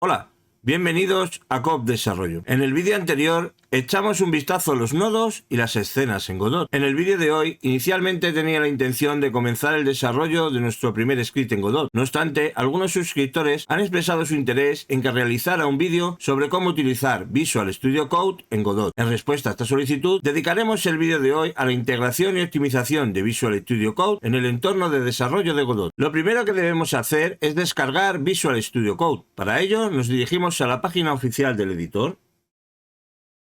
Hola, bienvenidos a Coop Desarrollo. En el vídeo anterior echamos un vistazo a los nodos y las escenas en Godot. En el vídeo de hoy, inicialmente tenía la intención de comenzar el desarrollo de nuestro primer script en Godot. No obstante, algunos suscriptores han expresado su interés en que realizara un vídeo sobre cómo utilizar Visual Studio Code en Godot. En respuesta a esta solicitud, dedicaremos el vídeo de hoy a la integración y optimización de Visual Studio Code en el entorno de desarrollo de Godot. Lo primero que debemos hacer es descargar Visual Studio Code. Para ello, nos dirigimos a la página oficial del editor.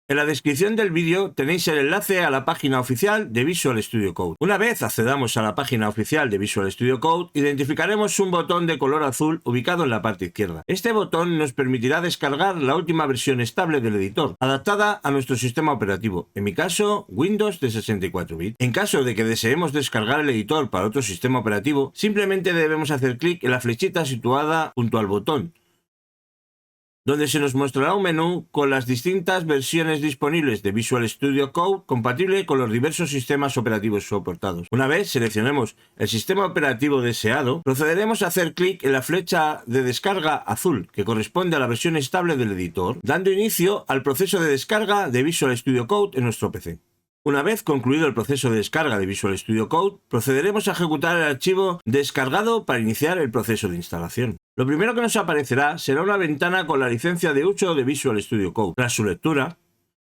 En la descripción del vídeo tenéis el enlace a la página oficial de Visual Studio Code. Una vez accedamos a la página oficial de Visual Studio Code, identificaremos un botón de color azul ubicado en la parte izquierda. Este botón nos permitirá descargar la última versión estable del editor, adaptada a nuestro sistema operativo, en mi caso, Windows de 64 bits. En caso de que deseemos descargar el editor para otro sistema operativo, simplemente debemos hacer clic en la flechita situada junto al botón, donde se nos mostrará un menú con las distintas versiones disponibles de Visual Studio Code compatible con los diversos sistemas operativos soportados. Una vez seleccionemos el sistema operativo deseado, procederemos a hacer clic en la flecha de descarga azul, que corresponde a la versión estable del editor, dando inicio al proceso de descarga de Visual Studio Code en nuestro PC. Una vez concluido el proceso de descarga de Visual Studio Code, procederemos a ejecutar el archivo descargado para iniciar el proceso de instalación. Lo primero que nos aparecerá será una ventana con la licencia de uso de Visual Studio Code. Tras su lectura,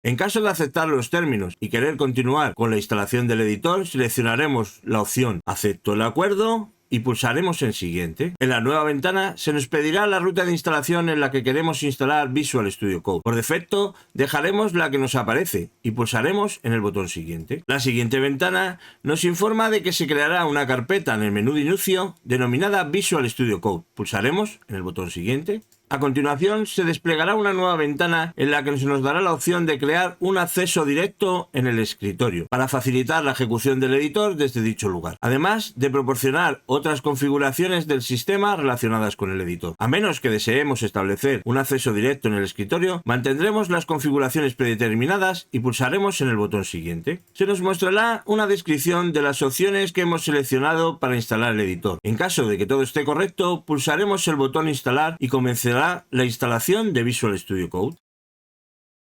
en caso de aceptar los términos y querer continuar con la instalación del editor, seleccionaremos la opción "Acepto el acuerdo" y pulsaremos en Siguiente. En la nueva ventana se nos pedirá la ruta de instalación en la que queremos instalar Visual Studio Code. Por defecto, dejaremos la que nos aparece y pulsaremos en el botón Siguiente. La siguiente ventana nos informa de que se creará una carpeta en el menú de inicio denominada Visual Studio Code. Pulsaremos en el botón Siguiente. A continuación, se desplegará una nueva ventana en la que se nos dará la opción de crear un acceso directo en el escritorio para facilitar la ejecución del editor desde dicho lugar, además de proporcionar otras configuraciones del sistema relacionadas con el editor. A menos que deseemos establecer un acceso directo en el escritorio, mantendremos las configuraciones predeterminadas y pulsaremos en el botón Siguiente. Se nos mostrará una descripción de las opciones que hemos seleccionado para instalar el editor. En caso de que todo esté correcto, pulsaremos el botón Instalar y comenzará la instalación de Visual Studio Code.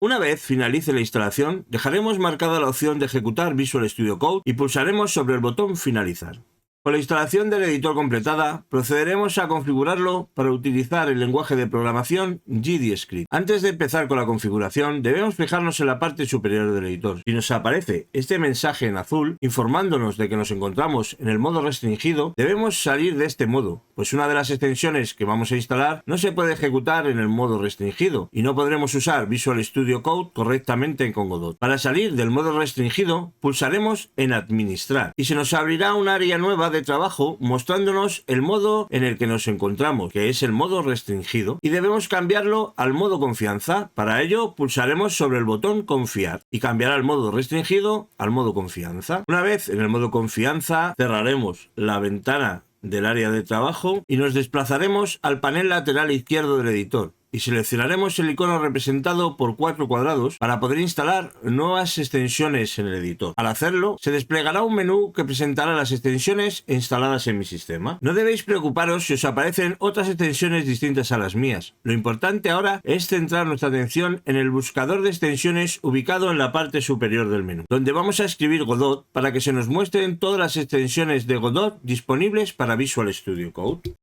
Una vez finalice la instalación, dejaremos marcada la opción de ejecutar Visual Studio Code y pulsaremos sobre el botón Finalizar. Con la instalación del editor completada, procederemos a configurarlo para utilizar el lenguaje de programación GDScript. Antes de empezar con la configuración, debemos fijarnos en la parte superior del editor. Si nos aparece este mensaje en azul, informándonos de que nos encontramos en el modo restringido, debemos salir de este modo, pues una de las extensiones que vamos a instalar no se puede ejecutar en el modo restringido y no podremos usar Visual Studio Code correctamente con Godot. Para salir del modo restringido, pulsaremos en Administrar y se nos abrirá un área nueva de trabajo mostrándonos el modo en el que nos encontramos, que es el modo restringido, y debemos cambiarlo al modo confianza. Para ello pulsaremos sobre el botón Confiar y cambiará el modo restringido al modo confianza. Una vez en el modo confianza, cerraremos la ventana del área de trabajo y nos desplazaremos al panel lateral izquierdo del editor y seleccionaremos el icono representado por 4 cuadrados para poder instalar nuevas extensiones en el editor. Al hacerlo, se desplegará un menú que presentará las extensiones instaladas en mi sistema. No debéis preocuparos si os aparecen otras extensiones distintas a las mías. Lo importante ahora es centrar nuestra atención en el buscador de extensiones ubicado en la parte superior del menú, donde vamos a escribir Godot para que se nos muestren todas las extensiones de Godot disponibles para Visual Studio Code.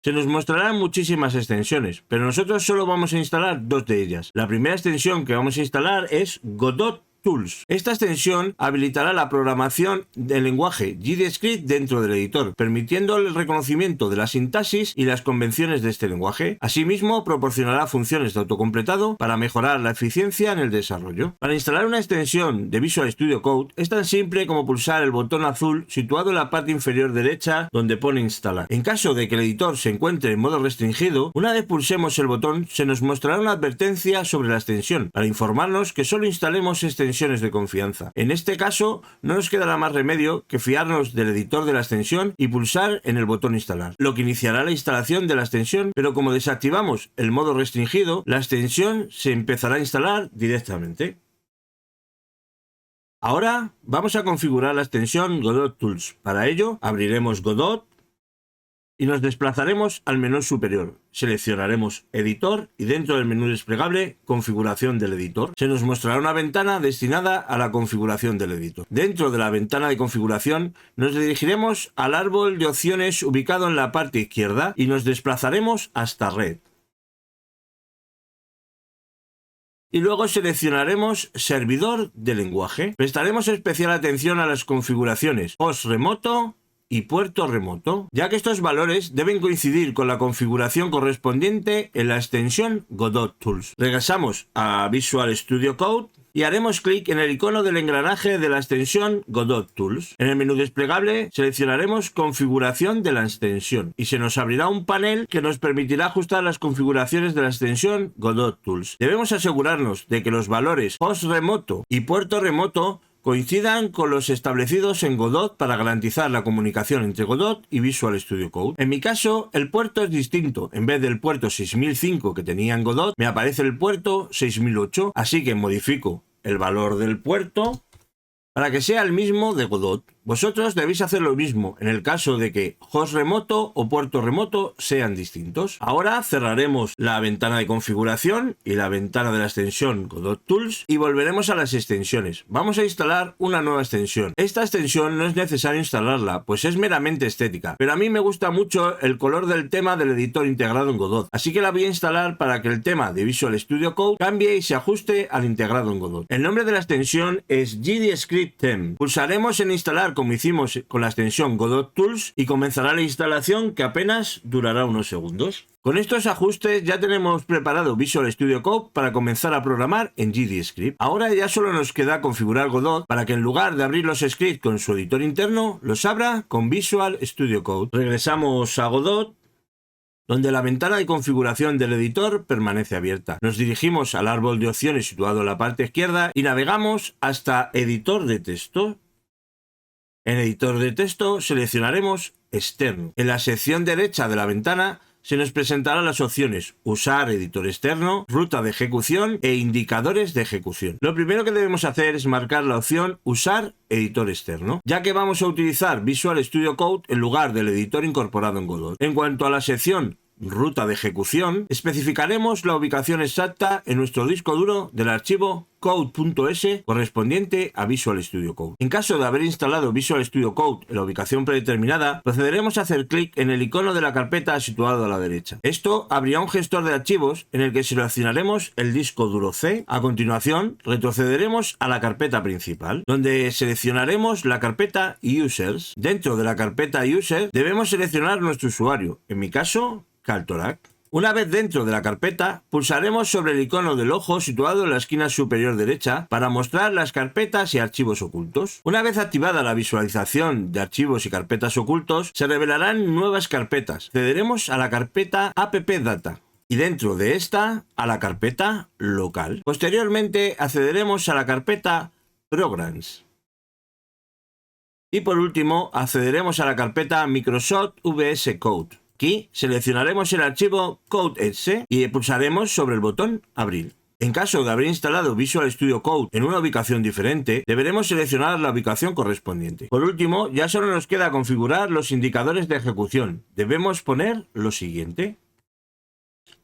Se nos mostrarán muchísimas extensiones, pero nosotros solo vamos a instalar 2 de ellas. La primera extensión que vamos a instalar es Godot Tools. Esta extensión habilitará la programación del lenguaje GDScript dentro del editor, permitiendo el reconocimiento de la sintaxis y las convenciones de este lenguaje. Asimismo, proporcionará funciones de autocompletado para mejorar la eficiencia en el desarrollo. Para instalar una extensión de Visual Studio Code es tan simple como pulsar el botón azul situado en la parte inferior derecha donde pone Instalar. En caso de que el editor se encuentre en modo restringido, una vez pulsemos el botón se nos mostrará una advertencia sobre la extensión para informarnos que solo instalemos extensiones de confianza. En este caso, no nos quedará más remedio que fiarnos del editor de la extensión y pulsar en el botón Instalar, lo que iniciará la instalación de la extensión, pero como desactivamos el modo restringido, la extensión se empezará a instalar directamente. Ahora vamos a configurar la extensión Godot Tools. Para ello, abriremos Godot y nos desplazaremos al menú superior. Seleccionaremos Editor y dentro del menú desplegable, Configuración del editor. Se nos mostrará una ventana destinada a la configuración del editor. Dentro de la ventana de configuración nos dirigiremos al árbol de opciones ubicado en la parte izquierda y nos desplazaremos hasta Red. Y luego seleccionaremos Servidor de lenguaje. Prestaremos especial atención a las configuraciones host remoto y puerto remoto, ya que estos valores deben coincidir con la configuración correspondiente en la extensión Godot Tools. Regresamos a Visual Studio Code y haremos clic en el icono del engranaje de la extensión Godot Tools. En el menú desplegable seleccionaremos Configuración de la extensión y se nos abrirá un panel que nos permitirá ajustar las configuraciones de la extensión Godot Tools. Debemos asegurarnos de que los valores host remoto y puerto remoto coincidan con los establecidos en Godot para garantizar la comunicación entre Godot y Visual Studio Code. En mi caso, el puerto es distinto. En vez del puerto 6005 que tenía en Godot, me aparece el puerto 6008, así que modifico el valor del puerto para que sea el mismo de Godot. Vosotros debéis hacer lo mismo en el caso de que host remoto o puerto remoto sean distintos. Ahora cerraremos la ventana de configuración y la ventana de la extensión Godot Tools y volveremos a las extensiones. Vamos a instalar una nueva extensión. Esta extensión no es necesario instalarla, pues es meramente estética, pero a mí me gusta mucho el color del tema del editor integrado en Godot, así que la voy a instalar para que el tema de Visual Studio Code cambie y se ajuste al integrado en Godot. El nombre de la extensión es GDScript Theme. Pulsaremos en instalar como hicimos con la extensión Godot Tools y comenzará la instalación, que apenas durará unos segundos. Con estos ajustes ya tenemos preparado Visual Studio Code para comenzar a programar en GDScript. Ahora ya solo nos queda configurar Godot para que en lugar de abrir los scripts con su editor interno, los abra con Visual Studio Code. Regresamos a Godot, donde la ventana de configuración del editor permanece abierta. Nos dirigimos al árbol de opciones situado en la parte izquierda y navegamos hasta Editor de texto. En Editor de texto seleccionaremos Externo. En la sección derecha de la ventana se nos presentarán las opciones Usar editor externo, Ruta de ejecución e Indicadores de ejecución. Lo primero que debemos hacer es marcar la opción Usar editor externo, ya que vamos a utilizar Visual Studio Code en lugar del editor incorporado en Godot. En cuanto a la sección Ruta de ejecución, especificaremos la ubicación exacta en nuestro disco duro del archivo code.s correspondiente a Visual Studio Code. En caso de haber instalado Visual Studio Code en la ubicación predeterminada, procederemos a hacer clic en el icono de la carpeta situado a la derecha. Esto abrirá un gestor de archivos en el que seleccionaremos el disco duro C. A continuación, retrocederemos a la carpeta principal, donde seleccionaremos la carpeta Users. Dentro de la carpeta User debemos seleccionar nuestro usuario, en mi caso, Kaltorak. Una vez dentro de la carpeta, pulsaremos sobre el icono del ojo situado en la esquina superior derecha para mostrar las carpetas y archivos ocultos. Una vez activada la visualización de archivos y carpetas ocultos, se revelarán nuevas carpetas. Accederemos a la carpeta appdata y dentro de esta a la carpeta local. Posteriormente accederemos a la carpeta programs. Y por último accederemos a la carpeta Microsoft VS Code. Aquí seleccionaremos el archivo code.exe y pulsaremos sobre el botón Abrir. En caso de haber instalado Visual Studio Code en una ubicación diferente, deberemos seleccionar la ubicación correspondiente. Por último, ya solo nos queda configurar los indicadores de ejecución. Debemos poner lo siguiente.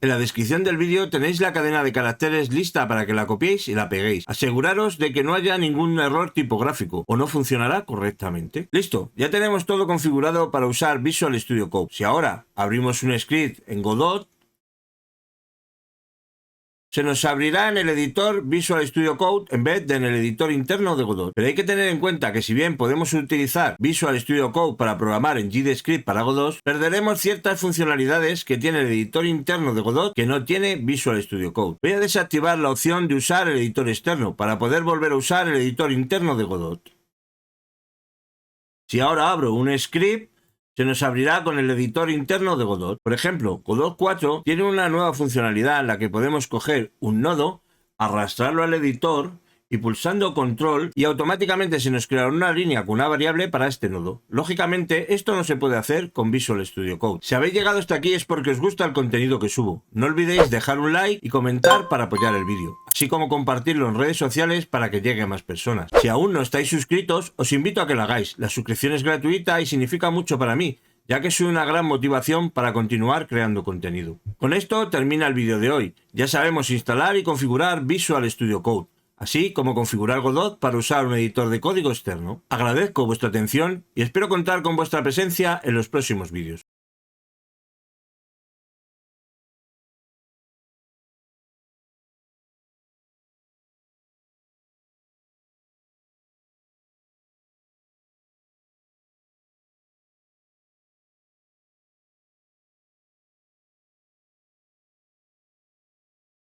En la descripción del vídeo tenéis la cadena de caracteres lista para que la copiéis y la peguéis. Aseguraros de que no haya ningún error tipográfico o no funcionará correctamente. Listo, ya tenemos todo configurado para usar Visual Studio Code. Si ahora abrimos un script en Godot, se nos abrirá en el editor Visual Studio Code en vez de en el editor interno de Godot. Pero hay que tener en cuenta que si bien podemos utilizar Visual Studio Code para programar en GDScript para Godot, perderemos ciertas funcionalidades que tiene el editor interno de Godot que no tiene Visual Studio Code. Voy a desactivar la opción de usar el editor externo para poder volver a usar el editor interno de Godot. Si ahora abro un script, se nos abrirá con el editor interno de Godot. Por ejemplo, Godot 4 tiene una nueva funcionalidad en la que podemos coger un nodo, arrastrarlo al editor y pulsando control y automáticamente se nos creará una línea con una variable para este nodo. Lógicamente esto no se puede hacer con Visual Studio Code. Si habéis llegado hasta aquí es porque os gusta el contenido que subo. No olvidéis dejar un like y comentar para apoyar el vídeo, así como compartirlo en redes sociales para que llegue a más personas. Si aún no estáis suscritos, os invito a que lo hagáis. La suscripción es gratuita y significa mucho para mí, ya que es una gran motivación para continuar creando contenido. Con esto termina el vídeo de hoy. Ya sabemos instalar y configurar Visual Studio Code, así como configurar Godot para usar un editor de código externo. Agradezco vuestra atención y espero contar con vuestra presencia en los próximos vídeos.